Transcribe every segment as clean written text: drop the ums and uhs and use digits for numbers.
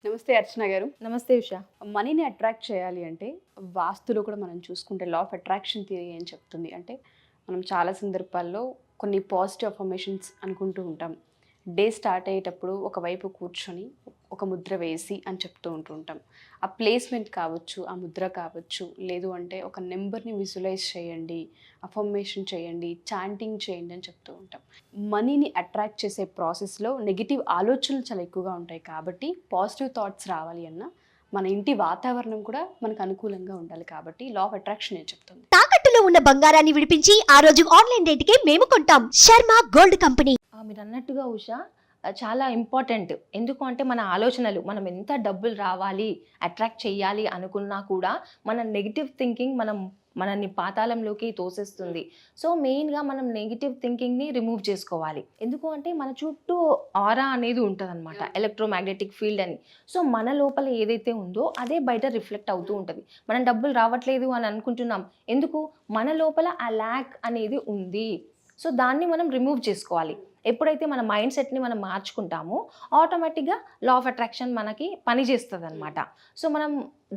నమస్తే అర్చన గారు. నమస్తే ఉషా. మనీని అట్రాక్ట్ చేయాలి అంటే వాస్తులో కూడా మనం చూసుకుంటే లా ఆఫ్ అట్రాక్షన్ థియరీ ఏం చెప్తుంది అంటే, మనం చాలా సందర్భాల్లో కొన్ని పాజిటివ్ అఫర్మేషన్స్ అనుకుంటూ ఉంటాం. డే స్టార్ట్ అయ్యేటప్పుడు ఒకవైపు కూర్చొని ఒక ముద్ర వేసి అని చెప్తూ ఉంటాం. ఆ ప్లేస్మెంట్ కావచ్చు, ఆ ముద్ర కావచ్చు, లేదు అంటే ఒక నెంబర్ని విజువలైజ్ చేయండి, అఫర్మేషన్ చేయండి, చాంటింగ్ చేయండి అని చెప్తూ ఉంటాం. మనీని అట్రాక్ట్ చేసే ప్రాసెస్లో నెగిటివ్ ఆలోచనలు చాలా ఎక్కువగా ఉంటాయి కాబట్టి పాజిటివ్ థాట్స్ రావాలి అన్న మన ఇంటి వాతావరణం కూడా మనకు అనుకూలంగా ఉండాలి కాబట్టి లా ఆఫ్ అట్రాక్షన్ ఏం చెప్తుంది. తాకట్టులో ఉన్న బంగారాన్ని విడిపించి ఆ రోజు ఆన్లైన్ రేటుకే మేము కొంటాం. Sharma gold company. మీరు అన్నట్టుగా ఉషా చాలా ఇంపార్టెంట్. ఎందుకు అంటే మన ఆలోచనలు, మనం ఎంత డబ్బులు రావాలి, అట్రాక్ట్ చేయాలి అనుకున్నా కూడా మన నెగిటివ్ థింకింగ్ మనల్ని పాతాళంలోకి తోసేస్తుంది. సో మెయిన్గా మనం నెగిటివ్ థింకింగ్ని రిమూవ్ చేసుకోవాలి. ఎందుకు అంటే మన చుట్టూ ఆరా అనేది ఉంటుంది అనమాట, ఎలక్ట్రోమాగ్నెటిక్ ఫీల్డ్ అని. సో మన లోపల ఏదైతే ఉందో అదే బయట రిఫ్లెక్ట్ అవుతూ ఉంటుంది. మనం డబ్బులు రావట్లేదు అని అనుకుంటున్నాం, ఎందుకు? మన లోపల ఆ ల్యాక్ అనేది ఉంది. సో దాన్ని మనం రిమూవ్ చేసుకోవాలి. ఎప్పుడైతే మన మైండ్ సెట్ని మనం మార్చుకుంటామో ఆటోమేటిక్గా లా ఆఫ్ అట్రాక్షన్ మనకి పనిచేస్తుంది అనమాట. సో మనం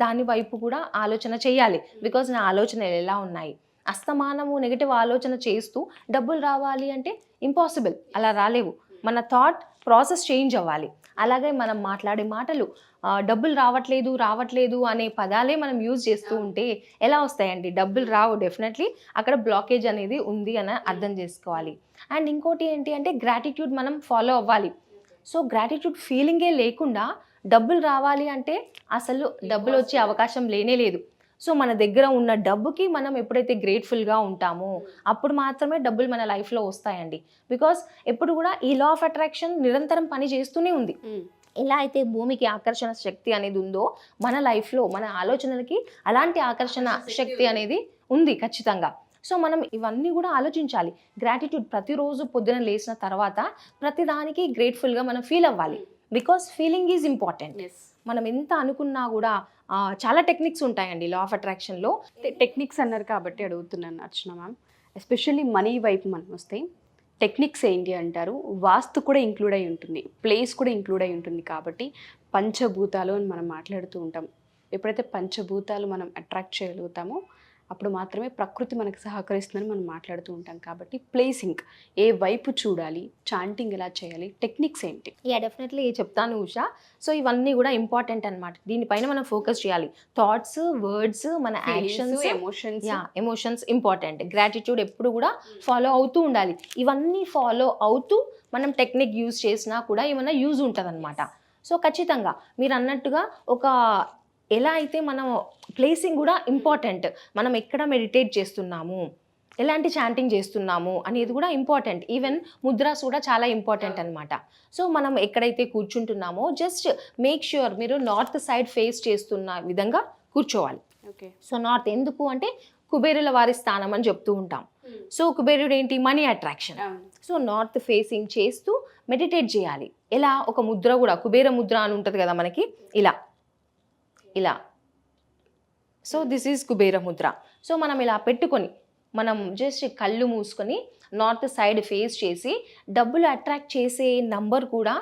దాని వైపు కూడా ఆలోచన చేయాలి. బికాజ్ నా ఆలోచనలు ఎలా ఉన్నాయి, అస్తమానము నెగిటివ్ ఆలోచన చేస్తూ డబ్బులు రావాలి అంటే ఇంపాసిబుల్, అలా రాలేవు. మన థాట్ ప్రాసెస్ చేంజ్ అవ్వాలి. అలాగే మనం మాట్లాడే మాటలు డబ్బులు రావట్లేదు అనే పదాలే మనం యూజ్ చేస్తూ ఉంటే ఎలా వస్తాయండి? డబ్బులు రావు, డెఫినెట్లీ అక్కడ బ్లాకేజ్ అనేది ఉంది అని అర్థం చేసుకోవాలి. అండ్ ఇంకోటి ఏంటి అంటే గ్రాటిట్యూడ్ మనం ఫాలో అవ్వాలి. సో గ్రాటిట్యూడ్ ఫీలింగే లేకుండా డబ్బులు రావాలి అంటే అసలు డబ్బులు వచ్చే అవకాశం లేనే లేదు. సో మన దగ్గర ఉన్న డబ్బుకి మనం ఎప్పుడైతే గ్రేట్ఫుల్గా ఉంటామో అప్పుడు మాత్రమే డబ్బులు మన లైఫ్లో వస్తాయండి. బికాస్ ఎప్పుడు కూడా ఈ లా ఆఫ్ అట్రాక్షన్ నిరంతరం పని చేస్తూనే ఉంది. ఎలా అయితే భూమికి ఆకర్షణ శక్తి అనేది ఉందో మన లైఫ్లో మన ఆలోచనలకి అలాంటి ఆకర్షణ శక్తి అనేది ఉంది ఖచ్చితంగా. సో మనం ఇవన్నీ కూడా ఆలోచించాలి. గ్రాటిట్యూడ్ ప్రతిరోజు పొద్దున లేచిన తర్వాత ప్రతిదానికి గ్రేట్ఫుల్గా మనం ఫీల్ అవ్వాలి. Because feeling is important. మనం ఎంత అనుకున్నా కూడా చాలా టెక్నిక్స్ ఉంటాయండి లా ఆఫ్ అట్రాక్షన్లో. టెక్నిక్స్ అన్నారు కాబట్టి అడుగుతున్నాను అర్చన మ్యామ్. ఎస్పెషల్లీ మనీ వైపు మనం వస్తే టెక్నిక్స్ ఏంటి అంటారు? వాస్తు కూడా ఇంక్లూడ్ అయి ఉంటుంది, ప్లేస్ కూడా ఇంక్లూడ్ అయి ఉంటుంది. కాబట్టి పంచభూతాలు అని మనం మాట్లాడుతూ ఉంటాం. ఎప్పుడైతే పంచభూతాలు మనం అట్రాక్ట్ చేయగలుగుతామో అప్పుడు మాత్రమే ప్రకృతి మనకు సహకరిస్తుందని మనం మాట్లాడుతూ ఉంటాం. కాబట్టి ప్లేసింగ్ ఏ వైపు చూడాలి, చాంటింగ్ ఎలా చేయాలి, టెక్నిక్స్ ఏంటి? డెఫినెట్లీ చెప్తాను ఉషా. సో ఇవన్నీ కూడా ఇంపార్టెంట్ అనమాట. దీనిపైన మనం ఫోకస్ చేయాలి. థాట్స్, వర్డ్స్, మన యాక్షన్స్, ఎమోషన్స్ ఇంపార్టెంట్. గ్రాటిట్యూడ్ ఎప్పుడు కూడా ఫాలో అవుతూ ఉండాలి. ఇవన్నీ ఫాలో అవుతూ మనం టెక్నిక్ యూజ్ చేసినా కూడా ఏమైనా యూజ్ ఉంటుంది అనమాట. సో ఖచ్చితంగా మీరు అన్నట్టుగా ఒక ఎలా అయితే మనం ప్లేసింగ్ కూడా ఇంపార్టెంట్. మనం ఎక్కడ మెడిటేట్ చేస్తున్నాము, ఎలాంటి చాంటింగ్ చేస్తున్నాము అనేది కూడా ఇంపార్టెంట్. ఈవెన్ ముద్రాస్ కూడా చాలా ఇంపార్టెంట్ అనమాట. సో మనం ఎక్కడైతే కూర్చుంటున్నామో జస్ట్ మేక్ ష్యూర్ మీరు నార్త్ సైడ్ ఫేస్ చేస్తున్న విధంగా కూర్చోవాలి. ఓకే. సో నార్త్ ఎందుకు అంటే కుబేరుల వారి స్థానం అని చెప్తూ ఉంటాం. సో కుబేరుడు ఏంటి? Money attraction. So north facing చేస్తూ మెడిటేట్ చేయాలి. ఎలా? ఒక ముద్ర కూడా కుబేర ముద్ర అని ఉంటుంది కదా మనకి, ఇలా. So this is Kubera Mudra. So మనం ఇలా పెట్టుకొని మనం జస్ట్ కళ్ళు మూసుకొని నార్త్ సైడ్ ఫేస్ చేసి డబ్బులు అట్రాక్ట్ చేసే నంబర్ కూడా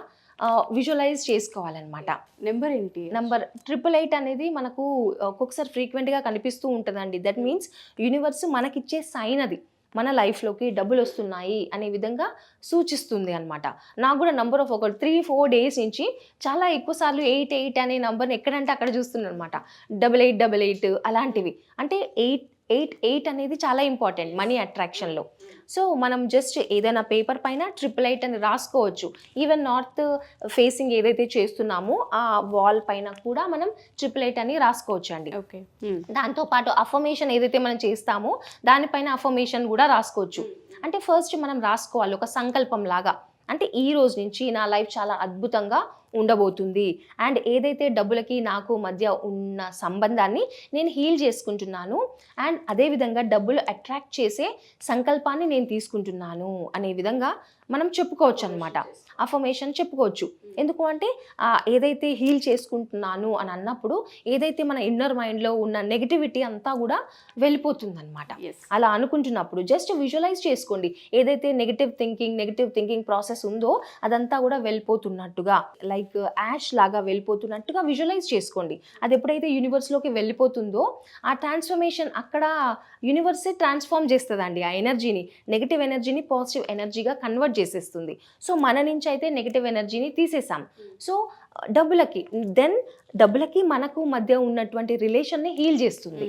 విజువలైజ్ చేసుకోవాలన్నమాట. నెంబర్ ఏంటి? నంబర్ 888 అనేది మనకు ఒక్కొక్కసారి ఫ్రీక్వెంట్గా కనిపిస్తూ ఉంటుందండి. దట్ మీన్స్ యూనివర్స్ మనకిచ్చే సైన్ అది. మన లైఫ్లోకి డబ్బులు వస్తున్నాయి అనే విధంగా సూచిస్తుంది అనమాట. నాకు కూడా నంబర్ ఆఫ్ ఒక 3-4 డేస్ నుంచి చాలా ఎక్కువ సార్లు 88 అనే నంబర్ని ఎక్కడంటే అక్కడ చూస్తున్నాను అనమాట. 8888 అలాంటివి. అంటే 888 అనేది చాలా ఇంపార్టెంట్ మనీ అట్రాక్షన్లో. సో మనం జస్ట్ ఏదైనా పేపర్ పైన 888 అని రాసుకోవచ్చు. ఈవెన్ నార్త్ ఫేసింగ్ ఏదైతే చేస్తున్నామో ఆ వాల్ పైన కూడా మనం 888 అని రాసుకోవచ్చు అండి. ఓకే. దాంతోపాటు అఫర్మేషన్ ఏదైతే మనం చేస్తామో దానిపైన అఫర్మేషన్ కూడా రాసుకోవచ్చు. అంటే ఫస్ట్ మనం రాసుకోవాలి ఒక సంకల్పం లాగా. అంటే ఈ రోజు నుంచి నా లైఫ్ చాలా అద్భుతంగా ఉండబోతుంది. అండ్ ఏదైతే డబ్బులకి నాకు మధ్య ఉన్న సంబంధాన్ని నేను హీల్ చేసుకుంటున్నాను. అండ్ అదేవిధంగా డబ్బులు అట్రాక్ట్ చేసే సంకల్పాన్ని నేను తీసుకుంటున్నాను అనే విధంగా మనం చెప్పుకోవచ్చు అనమాట. అఫర్మేషన్ చెప్పుకోవచ్చు. ఎందుకు అంటే ఏదైతే హీల్ చేసుకుంటున్నాను అని అన్నప్పుడు ఏదైతే మన ఇన్నర్ మైండ్లో ఉన్న నెగిటివిటీ అంతా కూడా వెళ్ళిపోతుందన్నమాట. అలా అనుకుంటున్నప్పుడు జస్ట్ విజువలైజ్ చేసుకోండి. ఏదైతే నెగిటివ్ థింకింగ్ ప్రాసెస్ ఉందో అదంతా కూడా వెళ్ళిపోతున్నట్టుగా. లైక్ లైక్ యాష్ లాగా వెళ్ళిపోతున్నట్టుగా విజువలైజ్ చేసుకోండి. అది ఎప్పుడైతే యూనివర్స్లోకి వెళ్ళిపోతుందో ఆ ట్రాన్స్ఫర్మేషన్ అక్కడ యూనివర్సే ట్రాన్స్ఫార్మ్ చేస్తుందండి. ఆ ఎనర్జీని, నెగిటివ్ ఎనర్జీని పాజిటివ్ ఎనర్జీగా కన్వర్ట్ చేసేస్తుంది. సో మన నుంచి అయితే నెగిటివ్ ఎనర్జీని తీసేసాం. సో డబ్బులకి మనకు మధ్య ఉన్నటువంటి రిలేషన్ని హీల్ చేస్తుంది.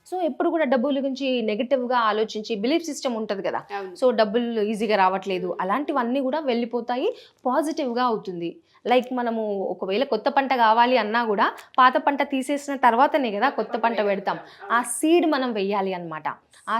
సో ఎప్పుడు కూడా డబ్బుల గురించి నెగిటివ్గా ఆలోచించి బిలీఫ్ సిస్టమ్ ఉంటుంది కదా, సో డబ్బులు ఈజీగా రావట్లేదు, అలాంటివన్నీ కూడా వెళ్ళిపోతాయి, పాజిటివ్గా అవుతుంది. లైక్ మనము ఒకవేళ కొత్త పంట కావాలి అన్నా కూడా పాత పంట తీసేసిన తర్వాతనే కదా కొత్త పంట పెడతాం. ఆ సీడ్ మనం వెయ్యాలి అన్నమాట. ఆ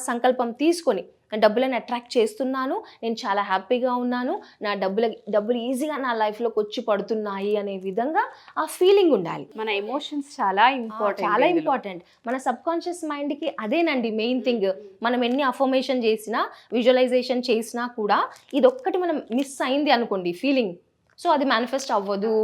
సంకల్పం తీసుకొని డబ్బులను అట్రాక్ట్ చేస్తున్నాను, నేను చాలా హ్యాపీగా ఉన్నాను, నా డబ్బులు ఈజీగా నా లైఫ్లోకి వచ్చి పడుతున్నాయి అనే విధంగా ఆ ఫీలింగ్ ఉండాలి. మన ఎమోషన్స్ చాలా ఇంపార్టెంట్. మన సబ్ కాన్షియస్ మైండ్కి అదేనండి మెయిన్ థింగ్. మనం ఎన్ని అఫర్మేషన్ చేసినా, విజువలైజేషన్ చేసినా కూడా ఇదొక్కటి మనం మిస్ అయింది అనుకోండి ఫీలింగ్, సో అది మేనిఫెస్ట్ అవ్వదు.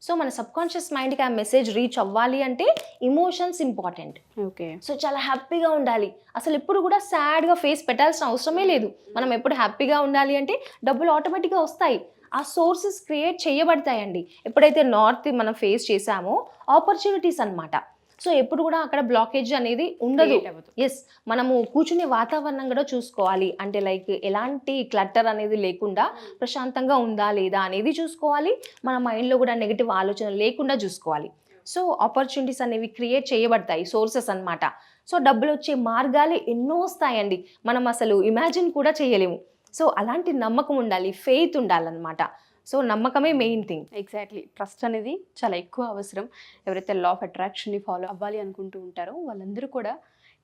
సో మన సబ్ కాన్షియస్ మైండ్కి ఆ మెసేజ్ రీచ్ అవ్వాలి అంటే ఇమోషన్స్ ఇంపార్టెంట్. ఓకే, సో చాలా హ్యాపీగా ఉండాలి. అసలు ఎప్పుడు కూడా సాడ్గా ఫేస్ పెట్టాల్సిన అవసరమే లేదు. మనం ఎప్పుడు హ్యాపీగా ఉండాలి అంటే డబ్బులు ఆటోమేటిక్గా వస్తాయి. ఆ సోర్సెస్ క్రియేట్ చేయబడతాయండి. ఎప్పుడైతే నార్త్ మనం ఫేస్ చేసామో ఆపర్చునిటీస్ అన్నమాట. సో ఎప్పుడు కూడా అక్కడ బ్లాకేజ్ అనేది ఉండదు. ఎస్, మనము కూర్చునే వాతావరణం కూడా చూసుకోవాలి. అంటే లైక్ ఎలాంటి క్లటర్ అనేది లేకుండా ప్రశాంతంగా ఉందా లేదా అనేది చూసుకోవాలి. మన మైండ్లో కూడా నెగిటివ్ ఆలోచన లేకుండా చూసుకోవాలి. సో ఆపర్చునిటీస్ అనేవి క్రియేట్ చేయబడతాయి, సోర్సెస్ అన్నమాట. సో డబ్బులు వచ్చే మార్గాలు ఎన్నో వస్తాయండి, మనం అసలు ఇమాజిన్ కూడా చేయలేము. సో అలాంటి నమ్మకం ఉండాలి, ఫెయిత్ ఉండాలన్నమాట. సో నమ్మకమే మెయిన్ థింగ్. ఎగ్జాక్ట్లీ, ట్రస్ట్ అనేది చాలా ఎక్కువ అవసరం. ఎవరైతే లా ఆఫ్ అట్రాక్షన్ని ఫాలో అవ్వాలి అనుకుంటూ ఉంటారో వాళ్ళందరూ కూడా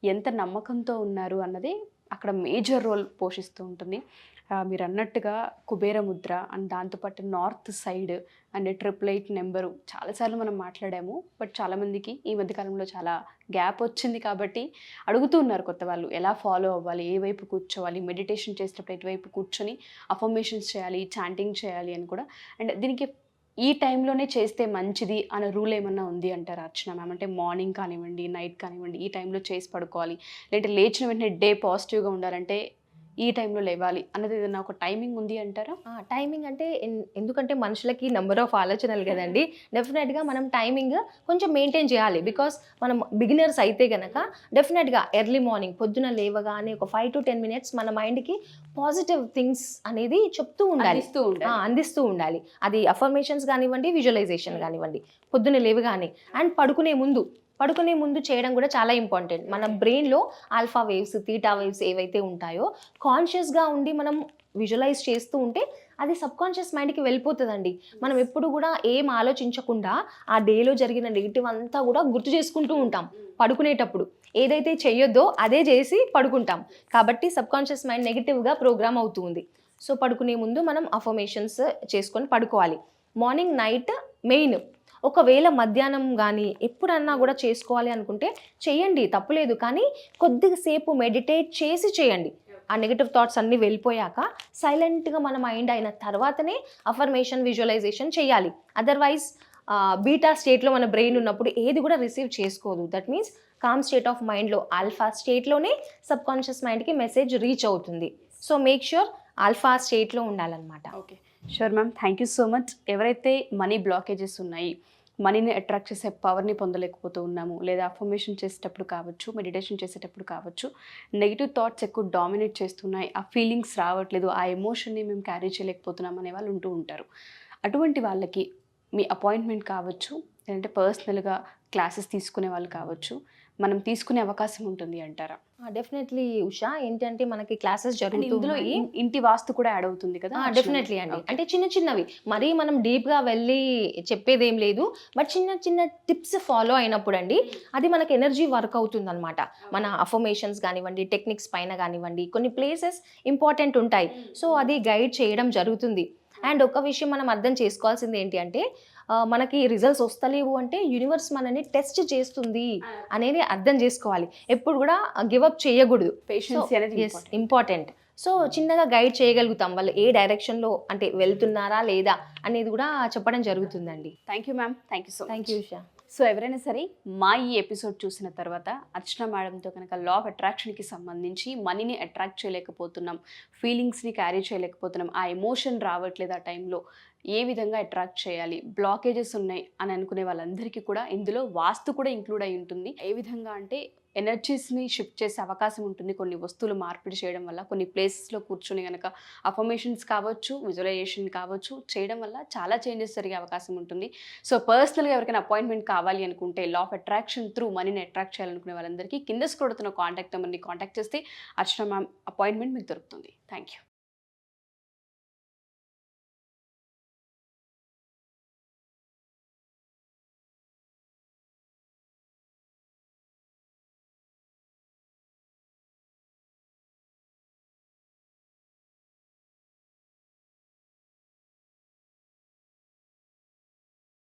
ఎంత నమ్మకంతో ఉన్నారు అన్నది అక్కడ మేజర్ రోల్ పోషిస్తూ ఉంటుంది. మీరు అన్నట్టుగా కుబేర ముద్ర అండ్ దాంతోపాటు నార్త్ సైడ్ అండ్ 888 నెంబరు చాలాసార్లు మనం మాట్లాడాము. బట్ చాలామందికి ఈ మధ్యకాలంలో చాలా గ్యాప్ వచ్చింది కాబట్టి అడుగుతూ ఉన్నారు కొత్త వాళ్ళు, ఎలా ఫాలో అవ్వాలి, ఏ వైపు కూర్చోవాలి, మెడిటేషన్ చేసేటప్పుడు ఎటువైపు కూర్చొని అఫర్మేషన్స్ చేయాలి, చాంటింగ్ చేయాలి అని కూడా. అండ్ దీనికి ఈ టైంలోనే చేస్తే మంచిది అనే రూల్ ఏమన్నా ఉంది అంటారా అర్చన మ్యామ్? అంటే మార్నింగ్ కానివ్వండి, నైట్ కానివ్వండి, ఈ టైంలో చేసి పడుకోవాలి, లేదంటే లేచిన వెంటనే డే పాజిటివ్గా ఉండాలంటే ఈ టైంలో లేవాలి అన్నది ఏదైనా ఒక టైమింగ్ ఉంది అంటారా? టైమింగ్ అంటే ఎందుకంటే మనుషులకి నెంబర్ ఆఫ్ ఆలోచనలు కదండి. డెఫినెట్గా మనం టైమింగ్ కొంచెం మెయింటైన్ చేయాలి. బికాస్ మనం బిగినర్స్ అయితే కనుక డెఫినెట్గా ఎర్లీ మార్నింగ్ పొద్దున లేవగానే ఒక 5 to 10 minutes మన మైండ్కి పాజిటివ్ థింగ్స్ అనేది చెప్తూ ఉండాలి, అందిస్తూ ఉండాలి. అది అఫర్మేషన్స్ కానివ్వండి, విజువలైజేషన్ కానివ్వండి, పొద్దున లేవగానే. అండ్ పడుకునే ముందు చేయడం కూడా చాలా ఇంపార్టెంట్. మన బ్రెయిన్లో ఆల్ఫా వేవ్స్, తీటా వేవ్స్ ఏవైతే ఉంటాయో కాన్షియస్గా ఉండి మనం విజువలైజ్ చేస్తూ ఉంటే అది సబ్ కాన్షియస్ మైండ్కి వెళ్ళిపోతుందండి. మనం ఎప్పుడు కూడా ఏం ఆలోచించకుండా ఆ డేలో జరిగిన నెగిటివ్ అంతా కూడా గుర్తు చేసుకుంటూ ఉంటాం పడుకునేటప్పుడు. ఏదైతే చెయ్యొద్దో అదే చేసి పడుకుంటాం కాబట్టి సబ్ కాన్షియస్ మైండ్ నెగిటివ్గా ప్రోగ్రామ్ అవుతుంది. సో పడుకునే ముందు మనం అఫర్మేషన్స్ చేసుకొని పడుకోవాలి. Morning night main. ఒకవేళ మధ్యాహ్నం కానీ ఎప్పుడన్నా కూడా చేసుకోవాలి అనుకుంటే చేయండి, తప్పులేదు. కానీ కొద్దిసేపు మెడిటేట్ చేసి చేయండి. ఆ నెగిటివ్ థాట్స్ అన్నీ వెళ్ళిపోయాక సైలెంట్గా మన మైండ్ అయిన తర్వాతనే అఫర్మేషన్, విజువలైజేషన్ చేయాలి. అదర్వైజ్ బీటా స్టేట్లో మన బ్రెయిన్ ఉన్నప్పుడు ఏది కూడా రిసీవ్ చేసుకోదు. That means calm state of మైండ్లో, ఆల్ఫా స్టేట్లోనే సబ్ కాన్షియస్ మైండ్కి మెసేజ్ రీచ్ అవుతుంది. సో మేక్ ష్యూర్ ఆల్ఫా స్టేట్లో ఉండాలన్నమాట. Okay, sure ma'am, thank you so much. ఎవరైతే మనీ బ్లాకేజెస్ ఉన్నాయి, మనీని అట్రాక్ట్ చేసే పవర్ని పొందలేకపోతూ ఉన్నాము, లేదా అఫర్మేషన్ చేసేటప్పుడు కావచ్చు, మెడిటేషన్ చేసేటప్పుడు కావచ్చు, నెగిటివ్ థాట్స్ ఎక్కువ డామినేట్ చేస్తున్నాయి, ఆ ఫీలింగ్స్ రావట్లేదు, ఆ ఎమోషన్ని మేము క్యారీ చేయలేకపోతున్నాం అనే వాళ్ళు ఉంటూ ఉంటారు. అటువంటి వాళ్ళకి మీ అపాయింట్మెంట్ కావచ్చు, లేదంటే పర్సనల్గా క్లాసెస్ తీసుకునే వాళ్ళు కావచ్చు, మనం తీసుకునే అవకాశం ఉంటుంది అంటారా? డెఫినెట్లీ ఉషా. ఏంటంటే మనకి క్లాసెస్ జరుగుతున్నాయి, ఇంటి వాస్తు కూడా యాడ్ అవుతుంది కదా? డెఫినెట్లీ అండి. అంటే చిన్నవి మరీ మనం డీప్గా వెళ్ళి చెప్పేది ఏం లేదు. బట్ చిన్న టిప్స్ ఫాలో అయినప్పుడు అండి అది మనకి ఎనర్జీ వర్క్ అవుతుంది అనమాట. మన అఫర్మేషన్స్ కానివ్వండి, టెక్నిక్స్ పైన కానివ్వండి, కొన్ని ప్లేసెస్ ఇంపార్టెంట్ ఉంటాయి. సో అది గైడ్ చేయడం జరుగుతుంది. అండ్ ఒక విషయం మనం అర్థం చేసుకోవాల్సింది ఏంటి అంటే మనకి రిజల్ట్స్ వస్తలేవు అంటే యూనివర్స్ మనని టెస్ట్ చేస్తుంది అనేది అర్థం చేసుకోవాలి. ఎప్పుడు కూడా గివప్ చేయకూడదు. పేషెన్స్ అనేది ఇంపార్టెంట్. సో చిన్నగా గైడ్ చేయగలుగుతాం వాళ్ళు ఏ డైరెక్షన్లో అంటే వెళ్తున్నారా లేదా అనేది కూడా చెప్పడం జరుగుతుందండి. Thank you ma'am, thank you so thank you Usha. So ఎవరైనా సరే మా ఈ ఎపిసోడ్ చూసిన తర్వాత అర్చన మేడంతో కనుక లా ఆఫ్ అట్రాక్షన్కి సంబంధించి మనీని అట్రాక్ట్ చేయలేకపోతున్నాం, ఫీలింగ్స్ని క్యారీ చేయలేకపోతున్నాం, ఆ ఎమోషన్ రావట్లేదు, ఆ టైంలో ఏ విధంగా అట్రాక్ట్ చేయాలి, బ్లాకేజెస్ ఉన్నాయి అని అనుకునే వాళ్ళందరికీ కూడా ఇందులో వాస్తు కూడా ఇంక్లూడ్ అయి ఉంటుంది. ఏ విధంగా అంటే ఎనర్జీస్ని షిఫ్ట్ చేసే అవకాశం ఉంటుంది. కొన్ని వస్తువులు మార్పిడి చేయడం వల్ల, కొన్ని ప్లేసెస్లో కూర్చొని కనుక అఫర్మేషన్స్ కావచ్చు, విజువలైజేషన్ కావచ్చు చేయడం వల్ల చాలా చేంజెస్ జరిగే అవకాశం ఉంటుంది. సో పర్సనల్గా ఎవరికైనా అపాయింట్మెంట్ కావాలి అనుకుంటే, లా ఆఫ్ అట్రాక్షన్ త్రూ మనీని అట్రాక్ట్ చేయాలనుకునే వాళ్ళందరికీ కింద స్క్రోల్ అవుతున్న కాంటాక్ట్ నెంబర్ని కాంటాక్ట్ చేస్తే అర్చన మ్యామ్ అపాయింట్మెంట్ మీకు దొరుకుతుంది. Thank you.